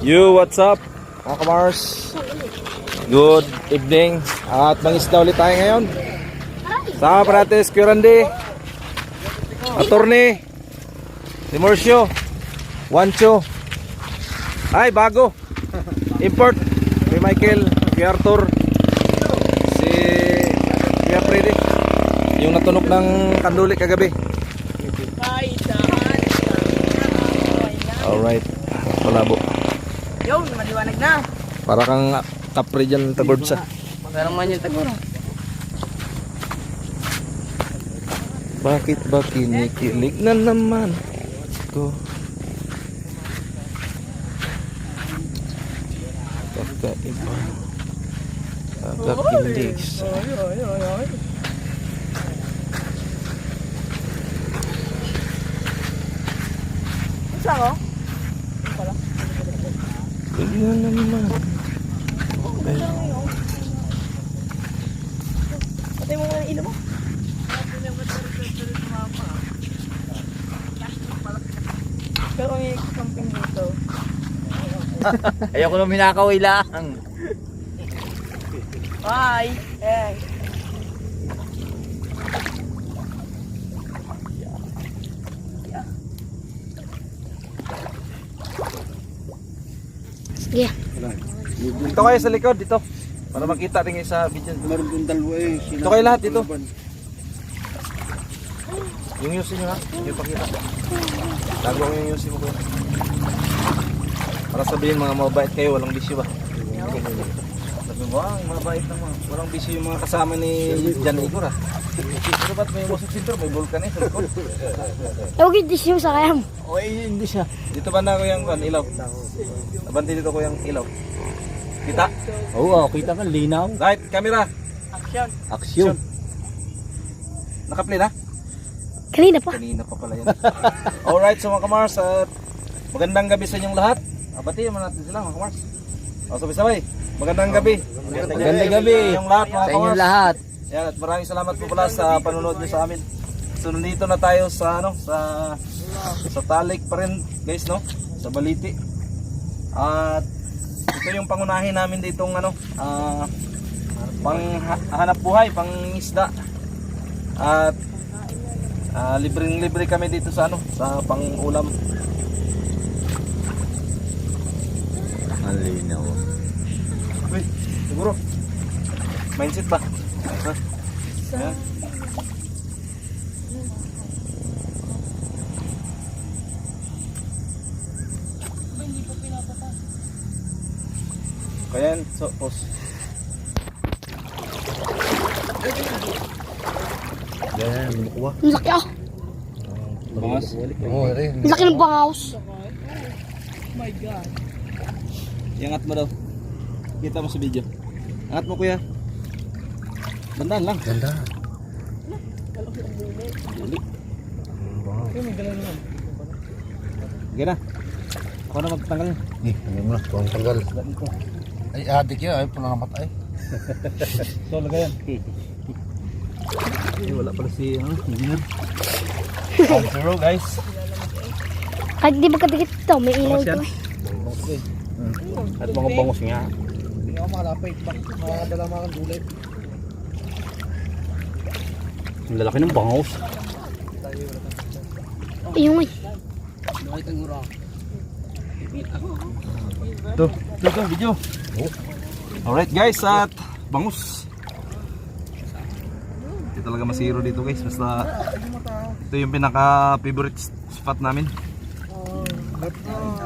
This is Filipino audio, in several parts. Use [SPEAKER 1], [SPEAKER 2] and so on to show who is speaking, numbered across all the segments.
[SPEAKER 1] You, what's up mga kamars? Good evening. At mangisda ulit tayo ngayon. Sama pa natin si Randy, Attorney Dimorcio, Wancho. Ay, bago import si Michael, si Arthur, si Kuya Freddy, yung natunog ng kanduli kagabi. Alright, malabo.
[SPEAKER 2] Yun, maliwanag na.
[SPEAKER 1] Para kang kapre dyan tagord sa.
[SPEAKER 2] Parang man yung taguro.
[SPEAKER 1] Bakit ba kinikilig na naman ko? Kakaiba. Kakakilig sa...
[SPEAKER 2] Isa ko?
[SPEAKER 1] Tignan naman.
[SPEAKER 2] Patay mo muna ilo mo. Pero may camping dito.
[SPEAKER 3] Ayoko nung minakaw lang.
[SPEAKER 2] Bye! Eh.
[SPEAKER 4] Sige.
[SPEAKER 1] Dito kayo sa likod, dito. Para makita rin sa video.
[SPEAKER 3] Meron yung dalawa eh.
[SPEAKER 1] Dito kayo lahat, dito. Yung yusin nyo ha, yung pakita. Lago ko yung yusin mo ko. Para sabihin mga mabait kayo, walang bisyo ba? Sabi mo, ang mabait naman. Walang bisyo yung mga kasama ni Jan Igor ha. Pero ba't may musik center, may vulkan eh sa likod.
[SPEAKER 4] Huwag yung dish yung sakayam.
[SPEAKER 1] O hindi siya. Dito banda ko yung ilaw. Abanti dito ko yung ilaw. Kita?
[SPEAKER 3] Oo, kita ka, linaw.
[SPEAKER 1] Light, camera.
[SPEAKER 2] Action!
[SPEAKER 3] Aksyon.
[SPEAKER 1] Nakaplay na?
[SPEAKER 4] Kanina pa.
[SPEAKER 1] Kanina pa pala yan. Alright, so mga kamars, magandang gabi sa inyong lahat. Abati naman natin sila mga kamars. O sabay-sabay, magandang gabi.
[SPEAKER 3] Magandang gabi.
[SPEAKER 1] Yung lahat mga
[SPEAKER 3] Sa inyong
[SPEAKER 1] kamars.
[SPEAKER 3] lahat.
[SPEAKER 1] Yan, at maraming salamat po pala sa panonood niyo sa amin. So nandito na tayo sa sa Talik pa rin guys, no? Sa Baliti. At ito yung pangunahin namin ditong pang hanap buhay, pang isda. At libreng-libre kami dito sa sa pang-ulam.
[SPEAKER 3] Ang linaw.
[SPEAKER 1] Uy, siguro. Mindset ba? Ha? Yan. Kaya yan, so, pause.
[SPEAKER 3] Ganyan, manukuha.
[SPEAKER 4] Ang laki ah.
[SPEAKER 1] Bangas.
[SPEAKER 3] Oo, rin.
[SPEAKER 4] Ang laki ng bangaws.
[SPEAKER 2] Oh my God.
[SPEAKER 1] Iangat mo daw. Kita mo sa video. Angat mo kuya. Bandaan lang.
[SPEAKER 3] Ganda.
[SPEAKER 1] Dali.
[SPEAKER 2] May galaw naman.
[SPEAKER 1] Sige na. Ako na magtanggal yun.
[SPEAKER 3] Ano mo na, tuwang tanggal. Ay, adik yun. Ay, pala namatay.
[SPEAKER 1] So, lagayan. Wala pala si engineer. Zero guys.
[SPEAKER 4] Kahit di magkadikit ito, may ilaw ito eh.
[SPEAKER 1] At mga bangos nga.
[SPEAKER 3] Hindi ako makalapit. Makakadala mga gulit.
[SPEAKER 1] Ang lalaki ng bangos.
[SPEAKER 4] Ayun eh.
[SPEAKER 1] Ito, video. Alright guys, at bangus. Hindi talaga masiro dito guys. Basta ito yung pinaka favorite spot namin.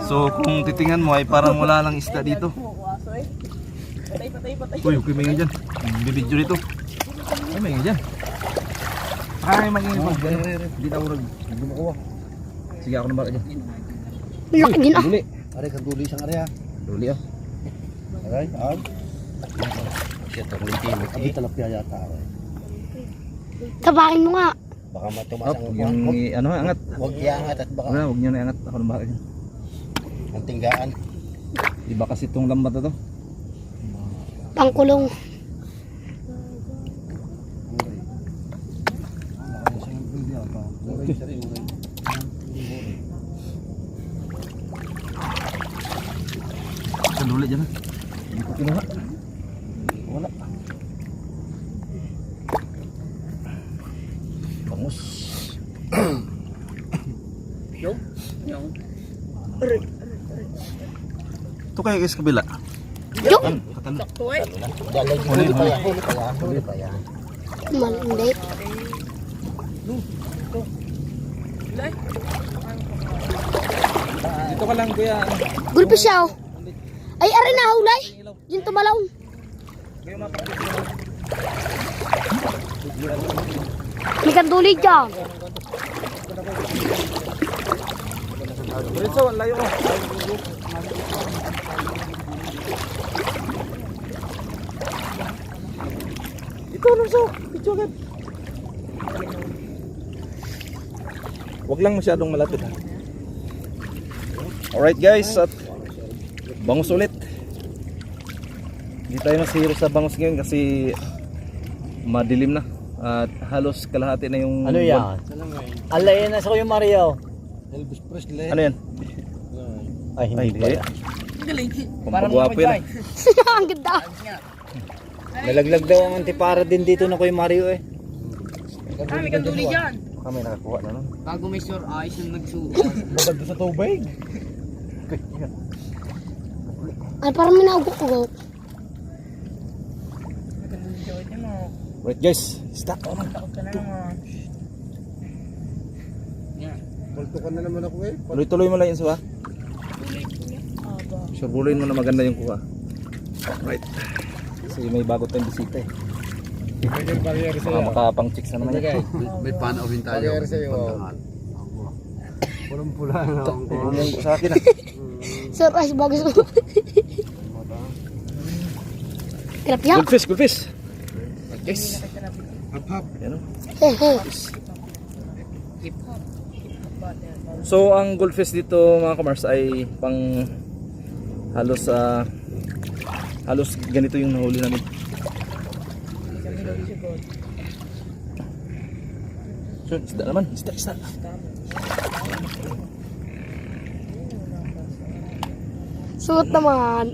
[SPEAKER 1] So kung titingnan mo ay parang wala lang isda dito.
[SPEAKER 2] Patay.
[SPEAKER 1] Uy, okay may dyan. Bibidyo dito. Ay may dyan. Ay may dyan. Hindi na urag. Hindi makuha. Sige ako na baka dyan.
[SPEAKER 4] Ang laki din ah.
[SPEAKER 1] Duli.
[SPEAKER 3] Aray, kaguli siyang area.
[SPEAKER 1] Duli ah.
[SPEAKER 3] Aray, siya ito, litimik. Abi talapya yata.
[SPEAKER 4] Tabakin mo nga.
[SPEAKER 3] Baka matumas
[SPEAKER 1] Up,
[SPEAKER 3] ang
[SPEAKER 1] yung angat.
[SPEAKER 3] Huwag iangat at baka
[SPEAKER 1] Huwag nyo na iangat. Ako na baka dyan.
[SPEAKER 3] ang tinggaan.
[SPEAKER 1] Di ba kasi itong lambat na to?
[SPEAKER 4] Pangkulong.
[SPEAKER 1] kanduli dyan ha. Hindi ko kinuha. Wala. Bangus.
[SPEAKER 2] Yung?
[SPEAKER 1] Ito kayo guys kabila.
[SPEAKER 4] Yung!
[SPEAKER 2] Sakto eh.
[SPEAKER 3] Galing, huli pa yan. Huli pa yan.
[SPEAKER 4] Malandi.
[SPEAKER 2] Lay.
[SPEAKER 1] Dito ka lang kuya.
[SPEAKER 4] Gulpi siya oh. Ay, aray na hulay. Yung tumalaon. May kanduli dyan.
[SPEAKER 1] Diretso, ang layo mo. Ito lang so. Ito agad. Huwag lang masyadong malapit ha. Alright guys, at bangus ulit. Hindi tayo masihiro sa bangus ngayon kasi madilim na. At halos kalahati na yung
[SPEAKER 5] Ano yan? Alay na sa Kuya Mario.
[SPEAKER 3] Elvis Presley.
[SPEAKER 1] Ano yan?
[SPEAKER 5] Ay,
[SPEAKER 1] Ay,
[SPEAKER 5] hindi pa yan.
[SPEAKER 2] Galing.
[SPEAKER 1] Pampagwapo yan.
[SPEAKER 4] Ang ganda.
[SPEAKER 5] Nalaglag daw ang antipara din dito ng Kuya Mario eh.
[SPEAKER 2] Ah, may kanduli dyan.
[SPEAKER 1] Kami nakakuha na nun.
[SPEAKER 2] Bago may sure eyes yung nagsuot.
[SPEAKER 1] Babad sa tubig.
[SPEAKER 4] Ay, parang may naugok-ugok.
[SPEAKER 2] May kanduli dyan. Ito mo.
[SPEAKER 1] Right guys, stop.
[SPEAKER 2] Takot ka na naman. Yan.
[SPEAKER 3] Multo ka na naman ako eh.
[SPEAKER 1] Tuloy-tuloy mo lang yun suha.
[SPEAKER 2] Aba.
[SPEAKER 1] Surebuloyin mo na maganda yung kuha. Right. Kasi may bago tayong bisita eh.
[SPEAKER 3] May barrier
[SPEAKER 1] Baka makapang-chicks na naman yan.
[SPEAKER 3] May panauhin tayo. Barrier sa'yo. Pulang pula na ako.
[SPEAKER 1] Yung sa akin ah.
[SPEAKER 4] Sir, ay, bagus mo. Tilapia.
[SPEAKER 1] Good fish, good fish. Yes.
[SPEAKER 3] Hap-hap.
[SPEAKER 1] Yan o.
[SPEAKER 4] Hehe.
[SPEAKER 2] Hip-hop. Hip-hop ba?
[SPEAKER 1] So ang goldfish dito mga kamars ay pang halos ganito yung nahuli namin. So, isda naman, isda.
[SPEAKER 4] Suot naman.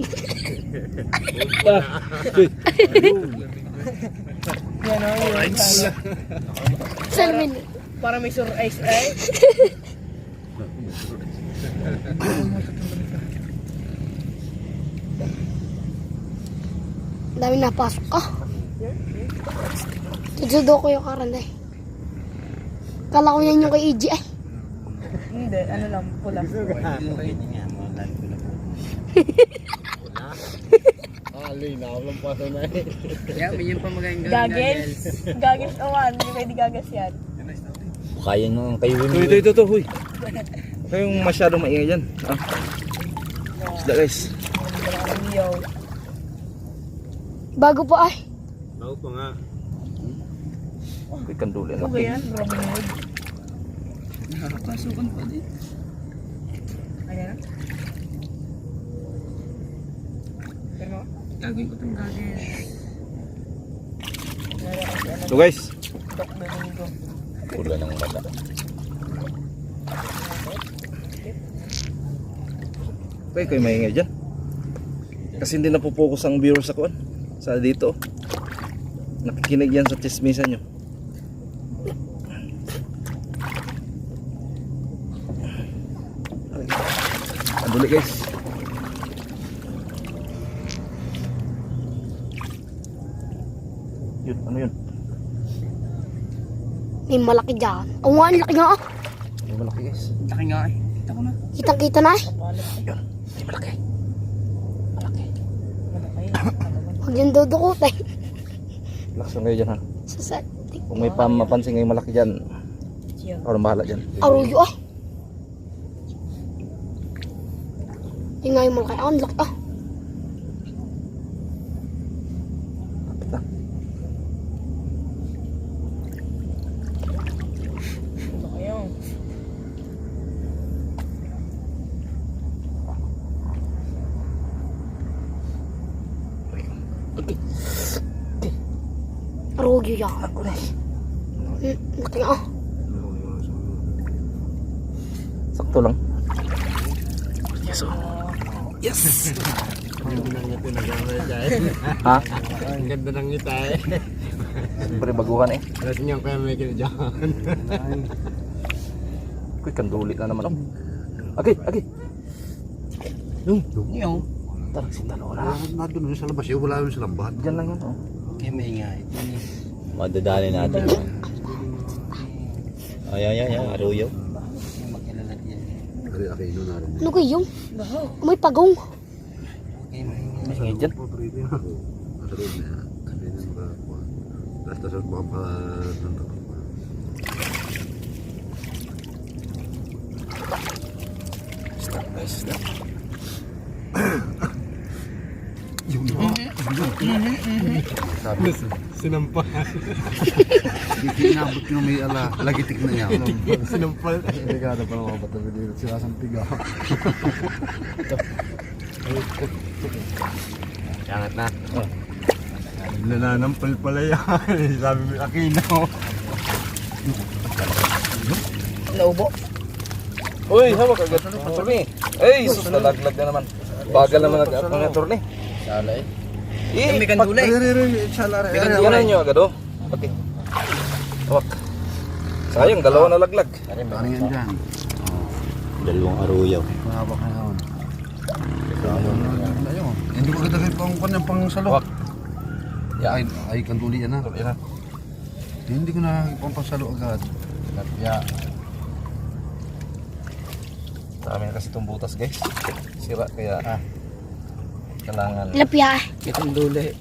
[SPEAKER 2] Yan o.
[SPEAKER 4] Salmin.
[SPEAKER 2] Para may sure eyes eh.
[SPEAKER 4] Dami napasok ka. Tutudo ko yung karanday. Kala ko yan yung kay EG ay.
[SPEAKER 2] Hindi, ano lang, pula.
[SPEAKER 3] Alay na, walang pato na eh.
[SPEAKER 2] Yeah, may yun pa magandang Gaggles. Gaggles awan, hindi kayo di gagas yan.
[SPEAKER 5] Kaya nung kay
[SPEAKER 1] Ito,
[SPEAKER 5] Winnie.
[SPEAKER 1] ito, huy. Kayong masyadong maingay dyan. Ah. Isda guys.
[SPEAKER 2] Yo.
[SPEAKER 4] Bago po ay.
[SPEAKER 3] Bago pa nga.
[SPEAKER 1] May kanduli
[SPEAKER 2] Ano
[SPEAKER 1] na.
[SPEAKER 2] ba yan? Robin Hood. Nakakapasukan pa din. Ayan na. Pero, gagawin ko itong gaggles.
[SPEAKER 1] So guys,
[SPEAKER 2] Tok Domingo.
[SPEAKER 5] Pula ng mata.
[SPEAKER 1] kayo maingay dyan. Kasi hindi napopokus ang viewers sa kuwan. Sa dito. Nakikinig yan sa chismisan nyo. Anduli guys. Yun, ano yun?
[SPEAKER 4] May malaki dyan. Oo nga, ang laki nga ah.
[SPEAKER 1] May malaki guys.
[SPEAKER 2] Laki nga eh. Kita ko na.
[SPEAKER 4] Kitang-kita na eh.
[SPEAKER 2] Palit eh.
[SPEAKER 1] Yun, may malaki. Malaki.
[SPEAKER 2] Malaki.
[SPEAKER 4] Huwag yung dudukutay.
[SPEAKER 1] Laksan kayo dyan ha.
[SPEAKER 4] Sa setting.
[SPEAKER 1] Kung may mapansin ngayong malaki dyan,
[SPEAKER 2] Chill.
[SPEAKER 1] ako na bahala dyan.
[SPEAKER 4] Aruyo ah. Yung nga yung malaki. Ah, ang laki ah.
[SPEAKER 1] Kapit na.
[SPEAKER 2] Malaki yun.
[SPEAKER 4] Aruyo yan. Laki nga ah.
[SPEAKER 1] Sakto lang. Yes, oh. Yes! Ha?
[SPEAKER 5] Ang ganda ng ngita eh.
[SPEAKER 1] Siyempre baguhan eh.
[SPEAKER 5] Alas niyo kaya may kinadyan.
[SPEAKER 1] Kuy, kandulit na naman. Okay, okay.
[SPEAKER 3] Yung.
[SPEAKER 1] Tarang si Talora.
[SPEAKER 3] Nandun sa labas yun. Wala yun sa lambat.
[SPEAKER 1] Diyan lang yun, oh.
[SPEAKER 5] Madadali natin. Ay, aruyo.
[SPEAKER 3] Ari Aquino na rin.
[SPEAKER 4] Ano kayo? May pagong.
[SPEAKER 1] Maingay dyan.
[SPEAKER 3] Nasa loob na yan. Hindi na makakuha. Tapos mga pa...
[SPEAKER 1] Stop guys, stop.
[SPEAKER 3] Yung sabi,
[SPEAKER 5] Sinampal.
[SPEAKER 3] hindi kinabot yung may lagitik na yan.
[SPEAKER 5] Sinampal.
[SPEAKER 3] Delikado pa naman bata dito. Sila sa tiga.
[SPEAKER 5] Yangat na. Nananampal pala yan. Sabi mo Aquino.
[SPEAKER 2] Naubo.
[SPEAKER 1] Uy, hawak agad. Attorney. Ay, sus, nalaglag na naman. Bagal naman ang attorney.
[SPEAKER 5] Sala eh.
[SPEAKER 1] May
[SPEAKER 2] kandula eh.
[SPEAKER 1] Ganun nyo agad, oh. Okay. Hawak. Sayang, dalawa nalaglag.
[SPEAKER 3] Ano yan dyan?
[SPEAKER 5] Dalawang aruyo.
[SPEAKER 3] Mahaba ka naman. Hindi ko katagay pang salo.
[SPEAKER 1] Hawak.
[SPEAKER 3] Ay kanduli yan ha.
[SPEAKER 1] Yan na.
[SPEAKER 3] Hindi ko na pang salo agad.
[SPEAKER 1] Ya. Dami na kasi itong butas guys. Sira kaya kailangan.
[SPEAKER 4] Tilapia.
[SPEAKER 2] Itong duli.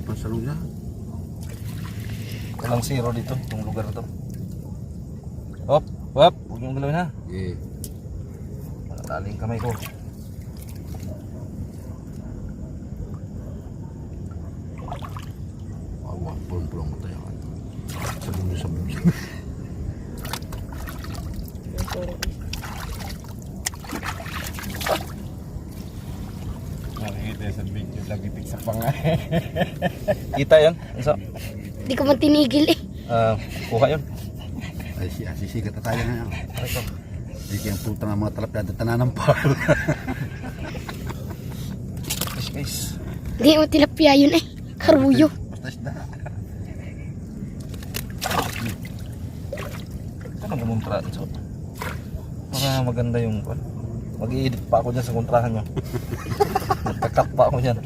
[SPEAKER 3] Pang salo niya.
[SPEAKER 1] Walang zero dito, itong lugar to. Hop, hop, huwag yung galawin ha.
[SPEAKER 3] Eh.
[SPEAKER 1] Taling kamay ko.
[SPEAKER 3] Awa, pulong-pulong mo tayo. Sa bumbi.
[SPEAKER 5] Nakikita sa video, lagitik sa panga.
[SPEAKER 1] Kita yan? Isa.
[SPEAKER 4] Di ko man tinigil eh.
[SPEAKER 1] Kuha yun.
[SPEAKER 3] Ay sisikat na tayo ngayon. Hindi kayang puta ng mga talapya at tananampal.
[SPEAKER 1] Guys, guys.
[SPEAKER 4] Di mo tilapia yun eh. Karuyo.
[SPEAKER 3] Basta isda.
[SPEAKER 1] Ito na gumuntra. So, para maganda yung mag-i-edit pa ako dyan sa kontrahan nyo. Nagkakat pa ako dyan.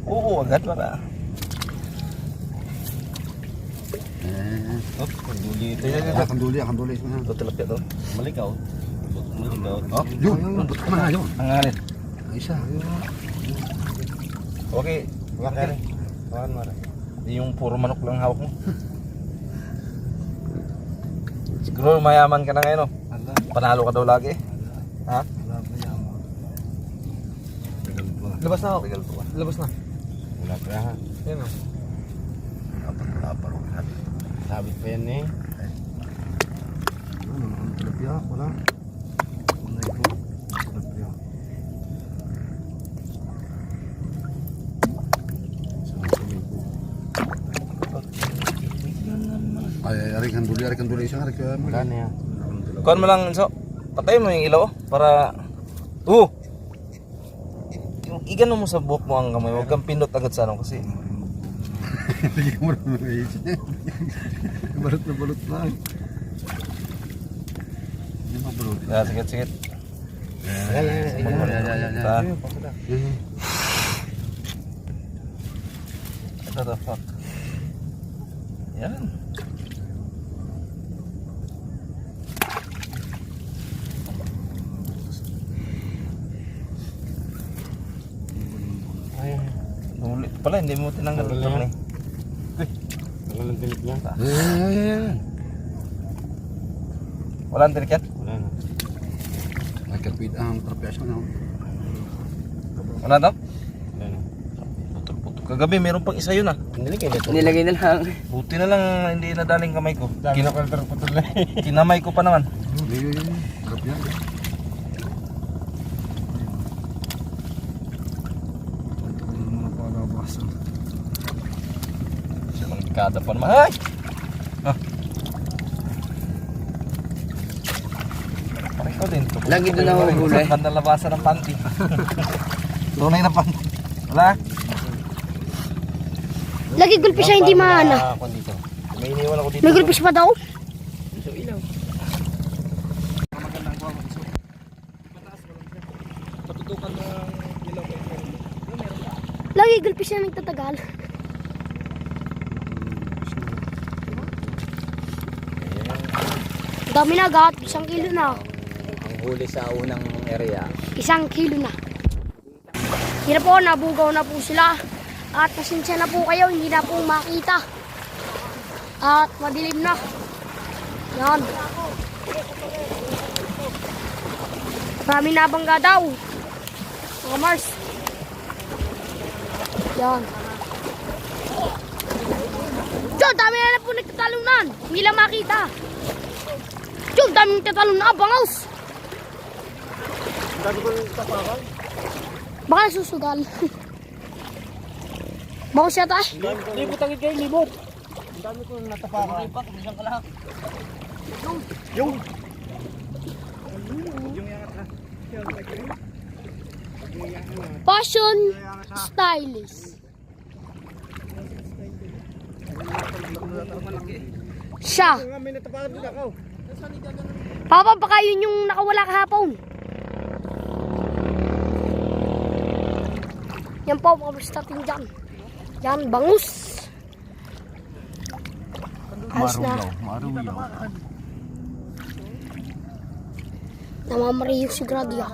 [SPEAKER 1] Oo, agad para. Oh, kanduli ito yan.
[SPEAKER 3] Kanduli.
[SPEAKER 1] Ito tilapia to. Malikaw. Malikaw.
[SPEAKER 3] Oh, yun. Ba't ka na yun?
[SPEAKER 1] Ang ngalit.
[SPEAKER 3] Ay, isa.
[SPEAKER 1] Okay. Okay. Yung puro manok lang hawak mo. Siguro mayaman ka na ngayon, no? Panalo ka daw lagi. Ha?
[SPEAKER 5] Labas na ako.
[SPEAKER 1] Regal po.
[SPEAKER 5] Labas na. Wala pa yan. Yan o.
[SPEAKER 3] Kapag
[SPEAKER 5] Sabit pa yan eh.
[SPEAKER 3] ang talapya, wala. Wala ito. Talapya. Ay, ari kanduli isang ari ka.
[SPEAKER 5] Wala na yan.
[SPEAKER 1] Kuhan mo lang, so. Patayin mo yung ilaw, oh, para... Yung igano mo sa buhok mo ang kamay. Huwag kang pindot agad sa ano kasi...
[SPEAKER 3] Hindi mo rin maisip. Balot na. Hindi mo balot.
[SPEAKER 1] Sige.
[SPEAKER 3] Yan.
[SPEAKER 1] Ito the fuck. Yan. Ay, nulit pala, hindi mo tinanggal ito ni.
[SPEAKER 5] Wala ng tinik niya.
[SPEAKER 3] Yan.
[SPEAKER 1] Wala ang tinik yan?
[SPEAKER 5] Wala na.
[SPEAKER 3] Ay, kapit ang talapya siya na.
[SPEAKER 1] Wala daw?
[SPEAKER 5] Wala na.
[SPEAKER 1] Putol-putol. Kagabi meron pang isa yun ah.
[SPEAKER 2] Nilagay na lang.
[SPEAKER 1] Buti na lang hindi nadaling kamay ko.
[SPEAKER 5] Dami na pala putol na eh.
[SPEAKER 1] Kinamay ko pa naman.
[SPEAKER 3] Yan. Talapya.
[SPEAKER 1] Siya lang kada pa naman. Ay! Ako din.
[SPEAKER 5] Lagi doon ako huli.
[SPEAKER 1] Ganda labasan ng panty. Tunay na panty. Wala?
[SPEAKER 4] Lagi gulpis siya, hindi maana.
[SPEAKER 5] Ako dito.
[SPEAKER 1] May iniwan ako dito.
[SPEAKER 4] May gulpis pa daw.
[SPEAKER 5] So ilaw.
[SPEAKER 1] Magandang kuha mo. Pataas mo lang siya. Patutukan ng ilaw ko.
[SPEAKER 4] Lagi gulpis siya nagtatagal. Dami na agad, 1 kilo na.
[SPEAKER 5] Ang huli sa unang area.
[SPEAKER 4] 1 kilo na. Hirap po, nabugaw na po sila. At pasensya na po kayo, hindi na po makita. At madilim na. Yan. Marami na bangga daw. Mga Mars. Yan. Diyo, dami na po nagtatalunan. Hindi lang makita. Diyo, dami nagtatalun na. Bangaws.
[SPEAKER 1] Dami ko ng tapakan.
[SPEAKER 4] Baka nasusugal. Bangaws siya tayo.
[SPEAKER 1] Libot ang kayo, libot. Ang dami ko natapakan. Lipat, isang kalahak. Yung.
[SPEAKER 4] Fashion stylist. Siya.
[SPEAKER 1] May natapakan din ako.
[SPEAKER 4] Papa, baka yun yung nakawala kahapon. Yan po, kamusta natin dyan. Yan, bangus. Ayos na.
[SPEAKER 3] Maruyaw.
[SPEAKER 4] Namamariyo si Gradia.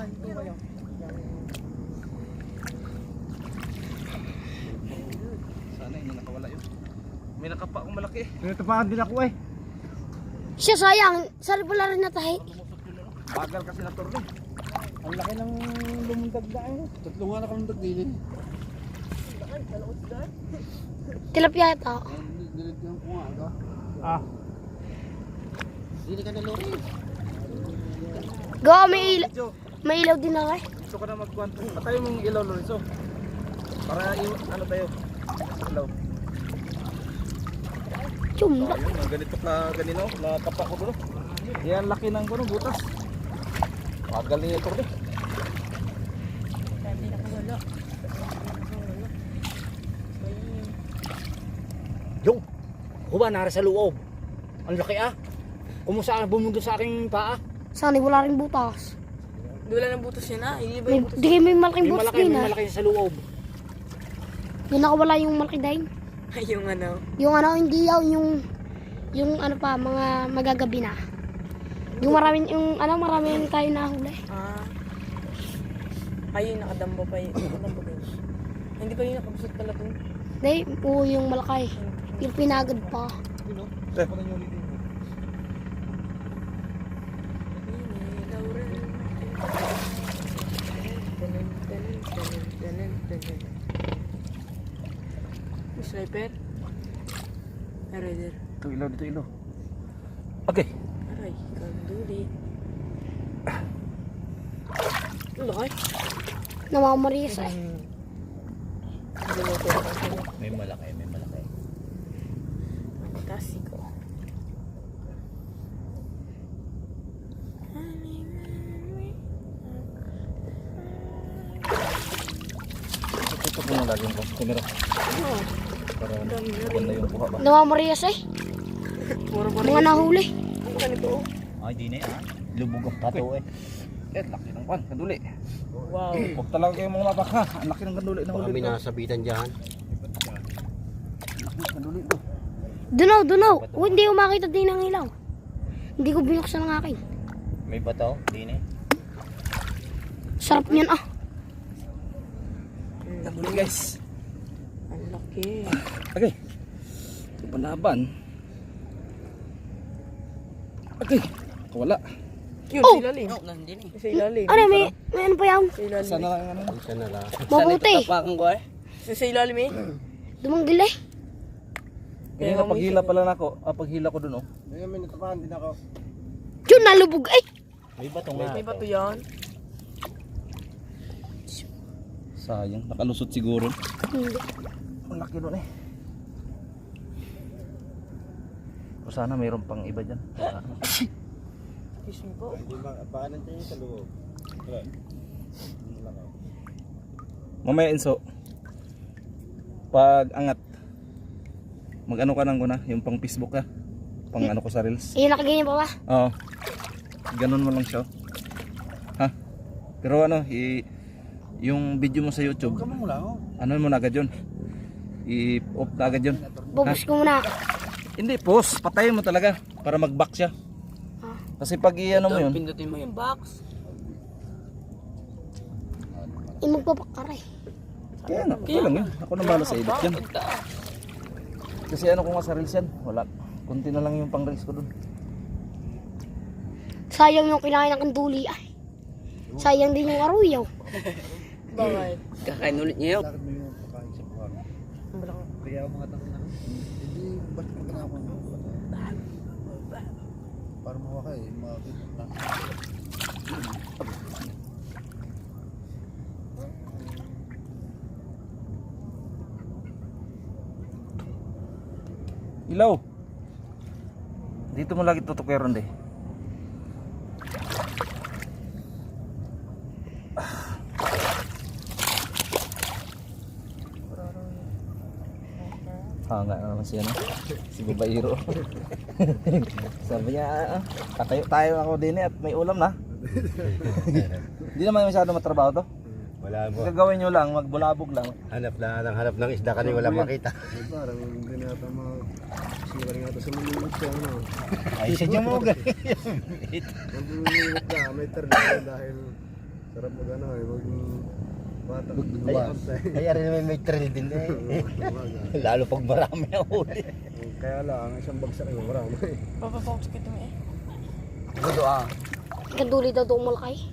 [SPEAKER 1] Sana hindi nakawala yun. May nakapa akong malaki.
[SPEAKER 5] May natapakan din ako eh.
[SPEAKER 4] Siya sayang, sari pala rin natahi.
[SPEAKER 1] Bagal kasi na turno.
[SPEAKER 5] Ang laki ng lumundag na eh.
[SPEAKER 3] Tatlo nga nakalundag din.
[SPEAKER 4] Tilapia ito.
[SPEAKER 3] Dinagyan ko nga. Ito.
[SPEAKER 5] Ah.
[SPEAKER 3] Hindi ka na lori.
[SPEAKER 4] Gawa, may ilaw din ako eh.
[SPEAKER 1] Gusto ko na magkuhan. Patay mong ilaw, Lorenzo. Para ano tayo? Ilaw.
[SPEAKER 4] Chumba.
[SPEAKER 1] Ayun, ganito ka ganino. Nakapa ko doon. Yan laki ng kuno butas. Bagal niya ito rin.
[SPEAKER 5] Yung. Ako ba nara sa loob? Ang laki ah. Kumusta bumundo sa aking paa?
[SPEAKER 4] Sana wala rin butas.
[SPEAKER 2] Di wala ng butas yan ah. Hindi ba
[SPEAKER 4] May,
[SPEAKER 2] yung butas?
[SPEAKER 4] di kayo may malaking
[SPEAKER 5] May
[SPEAKER 4] butas
[SPEAKER 5] malaki,
[SPEAKER 4] din
[SPEAKER 5] may
[SPEAKER 4] ah.
[SPEAKER 5] malaki sa loob.
[SPEAKER 4] Yung nakawala yung malaki dahin.
[SPEAKER 2] Ay, yung ano.
[SPEAKER 4] Yung ano, hindi yung ano pa, mga magagabi na. Yung maraming tayo nahuli.
[SPEAKER 2] Ah. Ayun, nakadamba pa yun. Nakadamba pa yun. Hindi pa yun nakabusot pala po.
[SPEAKER 4] Hindi, oo yung malaki. Yung pinagod pa.
[SPEAKER 2] Sniper? Aray, there.
[SPEAKER 1] Ito ilaw dito ilaw. Okay.
[SPEAKER 2] Aray, kanduli. Ang laki.
[SPEAKER 4] Namamarias eh.
[SPEAKER 5] May malaki, may malaki.
[SPEAKER 2] Fantástico.
[SPEAKER 1] Ito po na lagyan ko. Camera. Para ganda yung kuha ba.
[SPEAKER 4] Namamarias eh.
[SPEAKER 2] Puro pa
[SPEAKER 4] Mga nahuli.
[SPEAKER 2] Ang laki nito oh.
[SPEAKER 5] Ay, di na ah. Lubog ang pato eh.
[SPEAKER 1] Laki ng kwan. Kanduli.
[SPEAKER 2] Wow.
[SPEAKER 1] Huwag talaga kayong mga mabak ha. Ang laki ng kanduli na huli.
[SPEAKER 3] nasabitan dyan.
[SPEAKER 1] Kanduli ito.
[SPEAKER 4] Dunaw. Oh, hindi ko makita din ng ilaw. Hindi ko binuksan ng akin.
[SPEAKER 5] May bato? Di na eh.
[SPEAKER 4] Sarap niyan ah.
[SPEAKER 1] Kanduli guys.
[SPEAKER 2] Ang laki.
[SPEAKER 1] Okay. Ito panaban. Okay. Wala.
[SPEAKER 2] Yun,
[SPEAKER 4] Oh!
[SPEAKER 2] sa ilalim. Sa ilalim.
[SPEAKER 4] Ano, may ano pa yan?
[SPEAKER 2] Sa ilalim.
[SPEAKER 1] Sana lang ano.
[SPEAKER 3] Isa na lang.
[SPEAKER 4] Mabuti.
[SPEAKER 2] Sa ilalim eh.
[SPEAKER 4] Dumanggil eh.
[SPEAKER 1] Kaya nga paghila pala na ako. Paghila ko dun oh.
[SPEAKER 3] May natapakan din ako.
[SPEAKER 4] Yun, nalubog eh.
[SPEAKER 5] May bato nga.
[SPEAKER 2] May bato yan.
[SPEAKER 1] Sayang. Nakalusot siguro.
[SPEAKER 4] Hindi.
[SPEAKER 1] Ang laki nun eh. O sana mayroon pang iba dyan.
[SPEAKER 2] Kiss me po.
[SPEAKER 3] Baka nandiyan sa loob.
[SPEAKER 1] Mamaya Enzo, pag angat, mag-ano ka nang na, yung pang Facebook ka, pang ano ko sa Reels.
[SPEAKER 4] Ayun, nakaganyan pa ba?
[SPEAKER 1] Oo. Ganun mo lang siya. Ha? Pero ano, yung video mo sa YouTube, ano mo na agad yun? I-off na agad yun.
[SPEAKER 4] Bubus ko muna.
[SPEAKER 1] Hindi, pause. Patayin mo talaga para mag-back siya. Kasi pag i-ano mo yun,
[SPEAKER 2] Pindutin mo yung box.
[SPEAKER 4] Magpapakaray.
[SPEAKER 1] kaya lang yun. Ako na bahala sa edit yan. Kasi ano ko nga sa Reels yan, wala. Kunti na lang yung pang Reels ko dun.
[SPEAKER 4] Sayang yung kinain ng kanduli ay. Sayang din yung aruyaw.
[SPEAKER 2] Bakit?
[SPEAKER 6] Kakain ulit niya yun.
[SPEAKER 3] Bakit mo yung pagkain sa buwan?
[SPEAKER 2] Ang balak.
[SPEAKER 3] Kaya mga tanong na. Hindi, ba't pagkakama mo? Para mawaka eh. Makakita.
[SPEAKER 1] Ilaw! Dito mo lagi tutukeron de. Nga naman siya no? Si Babairo. Sabi niya, tatayo tayo ako din at may ulam na. Hindi naman masyado matrabaho to.
[SPEAKER 3] Wala mo.
[SPEAKER 1] Gagawin nyo lang, magbulabog lang.
[SPEAKER 3] Hanap ng isda kanina wala makita.
[SPEAKER 7] Parang hindi na ata sira rin ata sa malulot siya, ano.
[SPEAKER 3] Ay, siya mo ganyan.
[SPEAKER 7] Nandulunod ka, may terno dahil sarap mag ano eh, wag bata.
[SPEAKER 3] Ay, ari naman may trail din eh. Lalo pag marami ang huli.
[SPEAKER 7] Kaya lang, isang bagsak yung marami.
[SPEAKER 2] Papapokus kita mo eh.
[SPEAKER 3] Gusto ah.
[SPEAKER 4] Kanduli daw doon malaki.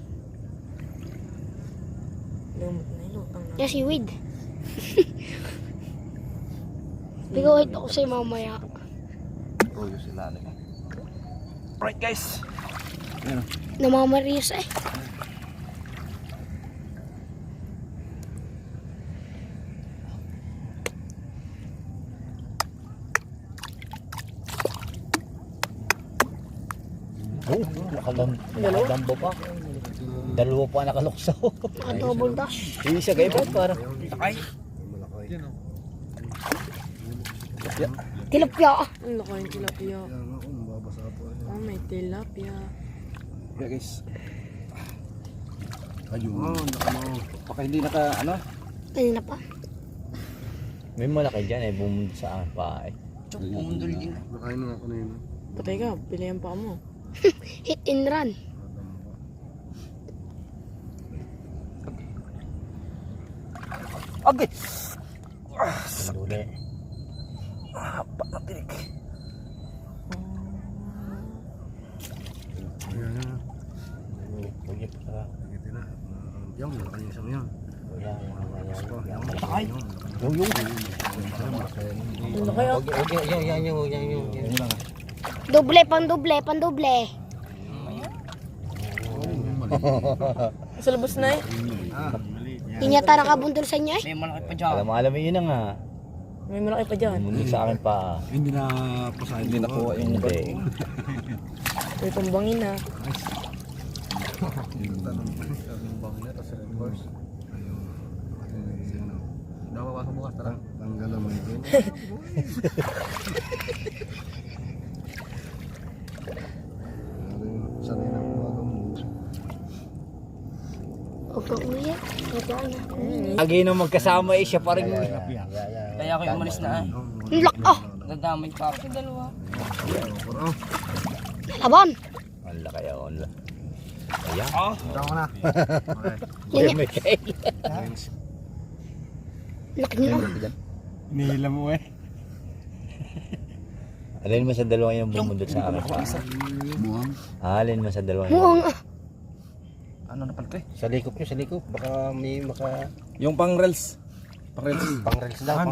[SPEAKER 2] Lumot na yung lutang na.
[SPEAKER 4] Yan si Wid. Bigawit ako sa'yo mamaya.
[SPEAKER 3] Tuyo sila na.
[SPEAKER 1] Alright guys. Ayun.
[SPEAKER 4] Namamarias eh.
[SPEAKER 3] Oh, nakadambo pa. Dalawa pa nakaluksaw.
[SPEAKER 4] Naka-double dash.
[SPEAKER 3] Isa kayo pa parang.
[SPEAKER 4] Tilapia.
[SPEAKER 2] Ang laki yung tilapia.
[SPEAKER 7] Kaya nga ako, mababasa po.
[SPEAKER 2] Oh, may tilapia.
[SPEAKER 1] Yeah guys.
[SPEAKER 3] Ayun.
[SPEAKER 1] Baka hindi naka ano.
[SPEAKER 4] Kanina pa.
[SPEAKER 3] May malaki dyan eh, bumund sa akin pa eh.
[SPEAKER 6] Pumundol din.
[SPEAKER 7] Nakain na ako na yun.
[SPEAKER 2] Patay ka, pilihan pa mo.
[SPEAKER 4] Hit and run.
[SPEAKER 1] Agay!
[SPEAKER 3] Luli.
[SPEAKER 1] Hapa na tinik.
[SPEAKER 7] Kaya nga,
[SPEAKER 3] Huwag pa ka.
[SPEAKER 7] nagitin na. Yung, malaki yung isang yun.
[SPEAKER 3] Wala.
[SPEAKER 7] Ay!
[SPEAKER 3] Yung.
[SPEAKER 2] Ang laki ah.
[SPEAKER 3] Yan.
[SPEAKER 4] Doble, pandoble, pandoble.
[SPEAKER 2] Sa labas na eh.
[SPEAKER 4] Yun yata nakabundol sa inyo eh.
[SPEAKER 6] May malaki pa dyan.
[SPEAKER 3] Alam yun na nga.
[SPEAKER 2] May malaki pa dyan.
[SPEAKER 3] Bumund sa akin pa.
[SPEAKER 7] Hindi na pasahin.
[SPEAKER 1] Hindi nakuha yung
[SPEAKER 3] Hindi.
[SPEAKER 2] May pambangin na.
[SPEAKER 7] Nawawa ka bukas, tara. Tanggal naman ito. Sanay na kumaga mo.
[SPEAKER 4] Huwag kang umiyak. Kaya na.
[SPEAKER 3] Lagi nung magkasama eh, siya pa rin.
[SPEAKER 6] Kaya ako yung umalis na eh.
[SPEAKER 4] Ang lak ah.
[SPEAKER 6] Nadamay pa ako.
[SPEAKER 2] Dalawa.
[SPEAKER 4] Laban.
[SPEAKER 3] Ang laki yun. Ayan.
[SPEAKER 7] Tama na.
[SPEAKER 3] Kuya Michael.
[SPEAKER 4] Laki niya.
[SPEAKER 7] Nihila mo eh.
[SPEAKER 3] Alin mo sa dalawa yung bumundot sa akin pa. Alin mo sa dalawa yung
[SPEAKER 4] Mukhang ah.
[SPEAKER 1] Ano na pala to eh?
[SPEAKER 3] Sa likop nyo, sa likop. Baka may maka...
[SPEAKER 1] Yung pang Reels. Pang Reels.
[SPEAKER 3] Pang-reels daw.